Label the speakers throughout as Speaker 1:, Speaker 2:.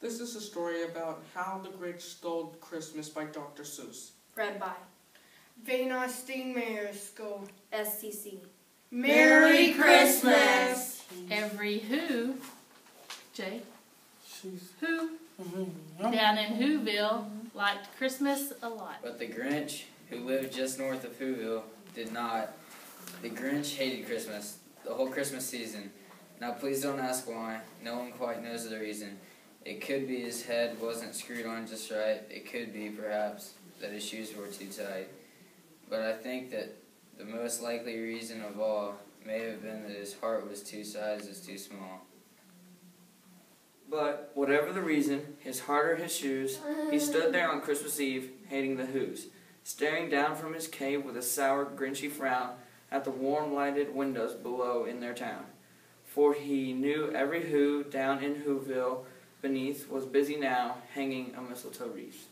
Speaker 1: This is a story about How the Grinch Stole Christmas by Dr. Seuss.
Speaker 2: Read by
Speaker 3: VAMS STC.
Speaker 2: STC.
Speaker 3: Merry Christmas!
Speaker 4: Every who, Jay, who down in Whoville liked Christmas a lot.
Speaker 5: But the Grinch, who lived just north of Whoville, did not. The Grinch hated Christmas, the whole Christmas season. Now please don't ask why. No one quite knows the reason. It could be his head wasn't screwed on just right. It could be, perhaps, that his shoes were too tight. But I think that the most likely reason of all may have been that his heart was 2 sizes too small.
Speaker 6: But whatever the reason, his heart or his shoes, he stood there on Christmas Eve, hating the Whos, staring down from his cave with a sour, grinchy frown at the warm lighted windows below in their town. For he knew every Who down in Whoville beneath was busy now, hanging a mistletoe wreath.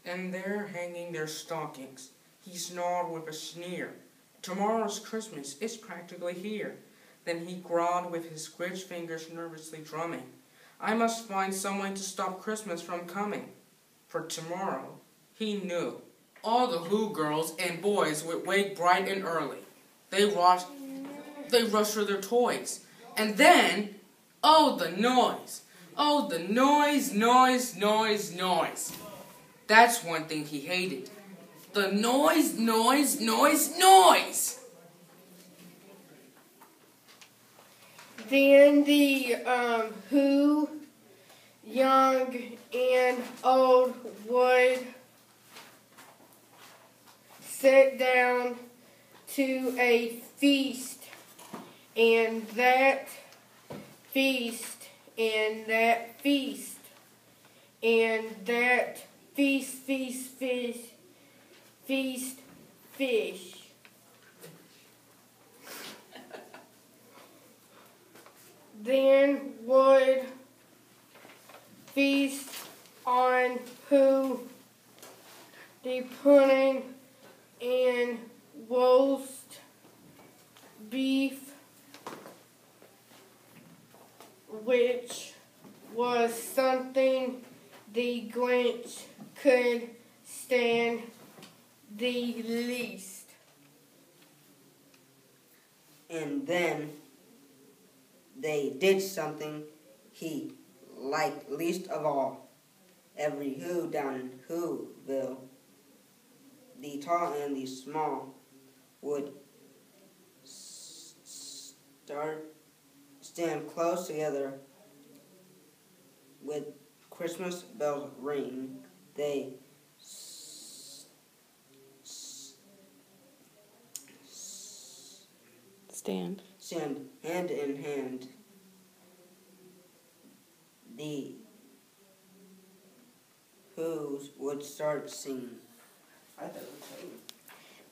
Speaker 1: And they're hanging their stockings. He snarled with a sneer. Tomorrow's Christmas is practically here. Then he growled with his squidged fingers nervously drumming. I must find someone to stop Christmas from coming. For tomorrow, he knew, all the Who girls and boys would wake bright and early. They rushed for their toys. And then, oh, the noise. Oh, the noise, noise, noise, noise. That's one thing he hated. The noise, noise, noise, noise.
Speaker 3: Then the Who, young and old, would sit down to a feast, and that feast, and that feast, and that feast, feast, fish, feast, fish. Then would feast on Who, the pudding and roast beef, which was something the Grinch could stand the least.
Speaker 7: And then they did something he liked least of all. Every Who down in Whoville, the tall and the small, would stand close together with Christmas bells ring. They stand hand in hand. The Who's would start singing.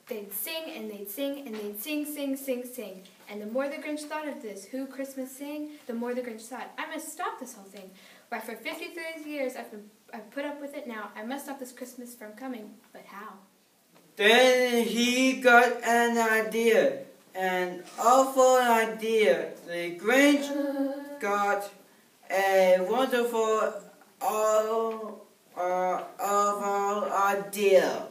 Speaker 2: They'd sing and they'd sing and they'd sing, sing, sing, sing. And the more the Grinch thought of this Who Christmas sing, the more the Grinch thought, I must stop this whole thing. Why, for 53 years I've put up with it now. I must stop this Christmas from coming. But how?
Speaker 6: Then he got an idea, an awful idea. The Grinch got a wonderful, awful idea.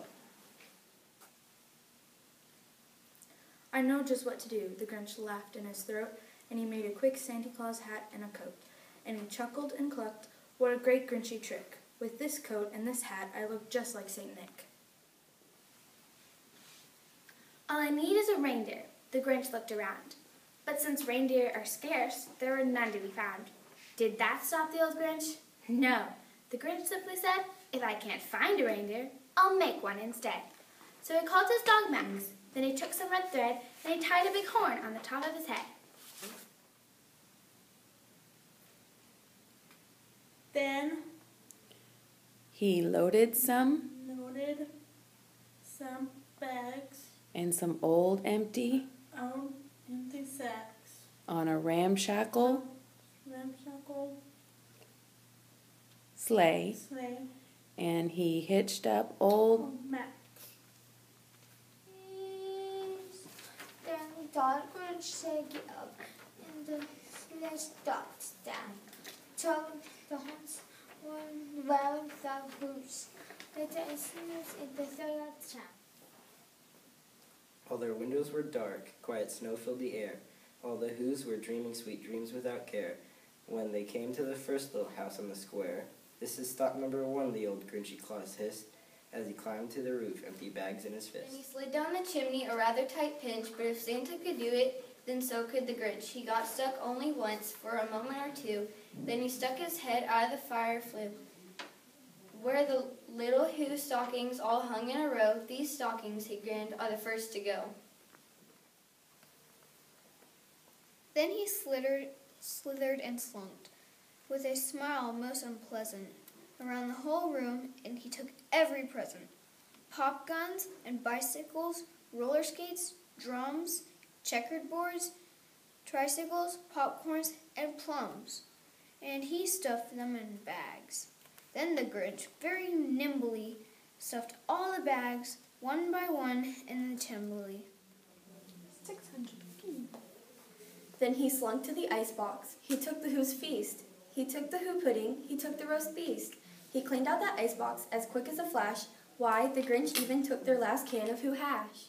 Speaker 2: I know just what to do, the Grinch laughed in his throat, and he made a quick Santa Claus hat and a coat. And he chuckled and clucked, what a great Grinchy trick. With this coat and this hat, I look just like St. Nick.
Speaker 8: All I need is a reindeer, the Grinch looked around. But since reindeer are scarce, there were none to be found. Did that stop the old Grinch? No. The Grinch simply said, if I can't find a reindeer, I'll make one instead. So he called his dog Max. Then he took some red thread and he tied a big horn on the top of his head.
Speaker 9: Then
Speaker 10: he loaded some
Speaker 9: bags
Speaker 10: and some old empty
Speaker 9: sacks
Speaker 10: on a ramshackle sleigh, and he hitched up old
Speaker 9: Max.
Speaker 8: Then the dog Grinch said, get up in the
Speaker 11: let's stop down. Told the horns one well the who's. The dancers in the third of town.
Speaker 12: All their windows were dark, quiet snow filled the air. All the who's were dreaming sweet dreams without care. When they came to the first little house on the square, "This is stock number 1, the old Grinchy Claus hissed, as he climbed to the roof, empty bags in his fist.
Speaker 13: Then he slid down the chimney, a rather tight pinch, but if Santa could do it, then so could the Grinch. He got stuck only once, for a moment or two, then he stuck his head out of the fire flue, where the little Who stockings all hung in a row. These stockings, he grinned, are the first to go.
Speaker 2: Then he slithered and slunked, with a smile most unpleasant, around the whole room, and he took every present. Pop guns and bicycles, roller skates, drums, checkered boards, tricycles, popcorns, and plums, and he stuffed them in bags. Then the Grinch very nimbly stuffed all the bags, one by one, in the chimney.
Speaker 14: 600 feet. Then he slunk to the icebox. He took the Who's feast. He took the Who pudding. He took the roast beast. He cleaned out that icebox as quick as a flash. Why, the Grinch even took their last can of Who hash.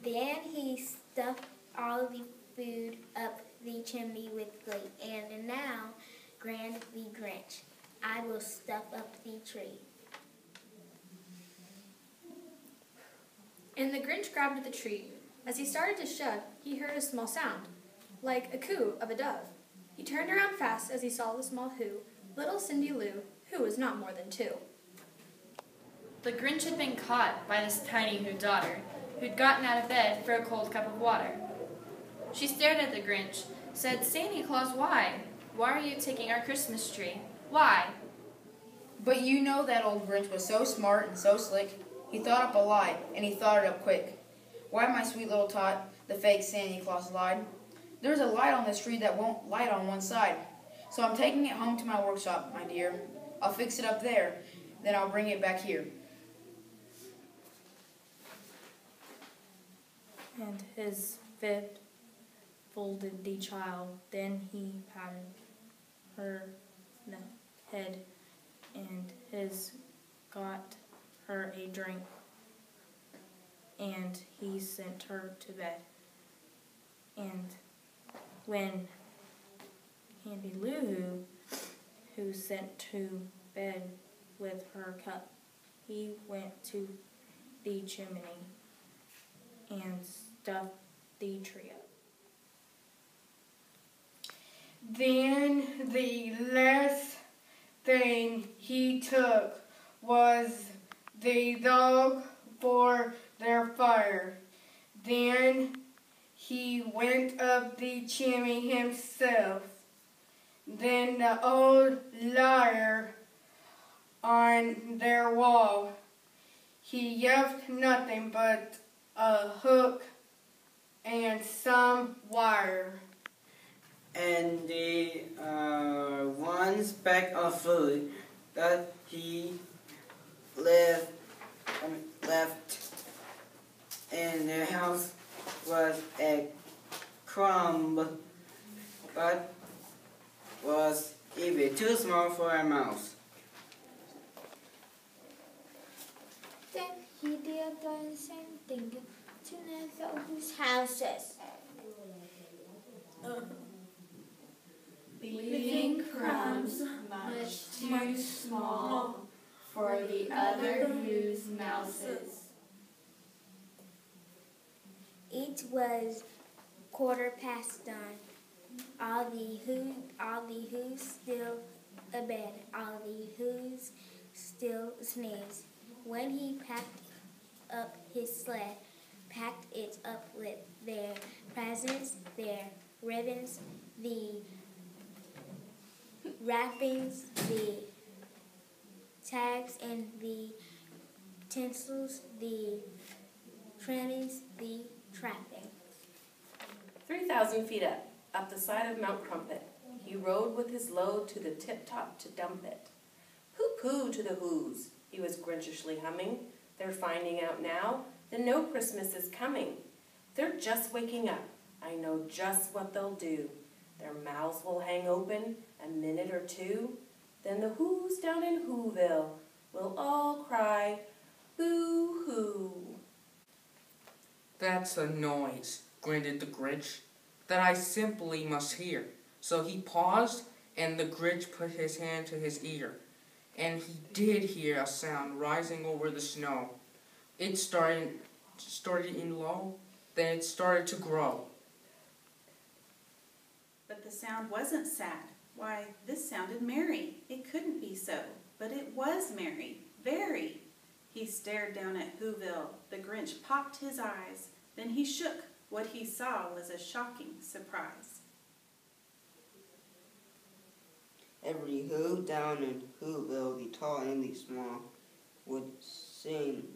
Speaker 11: Then he stuffed all the food up the chimney with glee, and now, grand the Grinch, I will stuff up the tree.
Speaker 15: And the Grinch grabbed the tree. As he started to shove, he heard a small sound, like a coo of a dove. He turned around fast as he saw the small Who, little Cindy Lou, who was not more than 2.
Speaker 4: The Grinch had been caught by this tiny Who daughter, who'd gotten out of bed for a cold cup of water. She stared at the Grinch, said, "Santa Claus, why? Why are you taking our Christmas tree? Why?"
Speaker 16: But you know that old Grinch was so smart and so slick, he thought up a lie, and he thought it up quick. Why, my sweet little tot, the fake Santa Claus lied. There's a light on this tree that won't light on one side. So I'm taking it home to my workshop, my dear. I'll fix it up there, then I'll bring it back here.
Speaker 17: And his fifth folded the child. Then he patted her head, and his got her a drink, and he sent her to bed. And when Handy Lou, who sent to bed with her cup, he went to the chimney and stuffed the tree up.
Speaker 3: Then the last thing he took was the dog for their fire. Then he went up the chimney himself. Then the old liar on their wall, he left nothing but a hook and some wire.
Speaker 7: And the one speck of food that he left in the house was a crumb, but was even too small for a mouse.
Speaker 11: Then he did the same thing to those houses.
Speaker 18: Leaving crumbs much too small for the other Who's mouses.
Speaker 11: It was 9:15. All the Who's still abed. All the Who's still sneeze. When he packed up his sled, packed it up with their presents, their ribbons, the wrappings, the tags, and the tinsels, the trimmings, the trappings.
Speaker 19: 3,000 feet up the side of Mount Crumpet, he rode with his load to the tip-top to dump it. Pooh-pooh to the Who's, he was grinchishly humming. They're finding out now that no Christmas is coming. They're just waking up. I know just what they'll do. Their mouths will hang open a minute or two. Then the Who's down in Whoville will all cry, boo-hoo.
Speaker 1: That's a noise, grunted the Grinch, that I simply must hear. So he paused, and the Grinch put his hand to his ear, and he did hear a sound rising over the snow. It started in low, then it started to grow.
Speaker 20: But the sound wasn't sad. Why, this sounded merry. It couldn't be so, but it was merry, very. He stared down at Whoville. The Grinch popped his eyes. Then he shook. What he saw was a shocking surprise.
Speaker 7: Every who down in Whoville, the tall and the small, would sing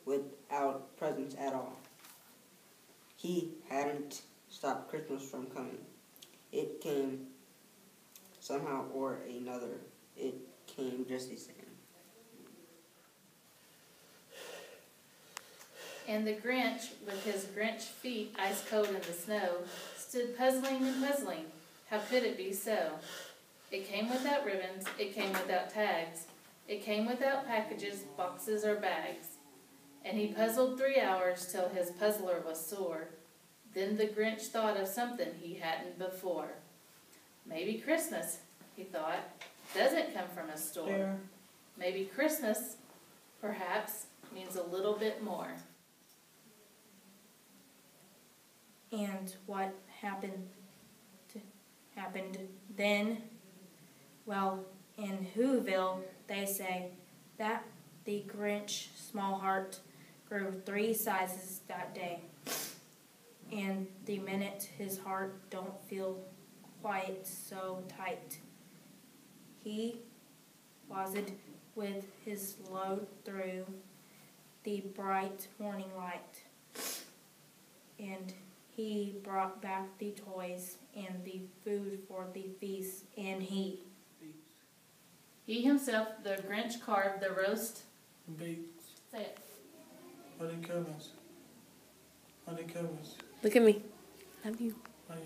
Speaker 7: without presents at all. He hadn't stopped Christmas from coming. It came somehow or another. It came just the same.
Speaker 4: And the Grinch, with his Grinch feet ice cold in the snow, stood puzzling and puzzling. How could it be so? It came without ribbons, it came without tags, it came without packages, boxes, or bags. And he puzzled 3 hours till his puzzler was sore. Then the Grinch thought of something he hadn't before. Maybe Christmas, he thought, doesn't come from a store. Maybe Christmas, perhaps, means a little bit more.
Speaker 17: And what happened then? Well, in Whoville, they say that the Grinch small heart grew 3 sizes that day. And the minute his heart don't feel quite so tight, he wazzed with his load through the bright morning light. And he brought back the toys and the food for the feast, and he
Speaker 4: himself, the Grinch, carved the roast.
Speaker 1: Beets.
Speaker 4: Say it.
Speaker 1: Honeycombs. Honeycombs.
Speaker 10: Look at me. Love you.
Speaker 1: I am.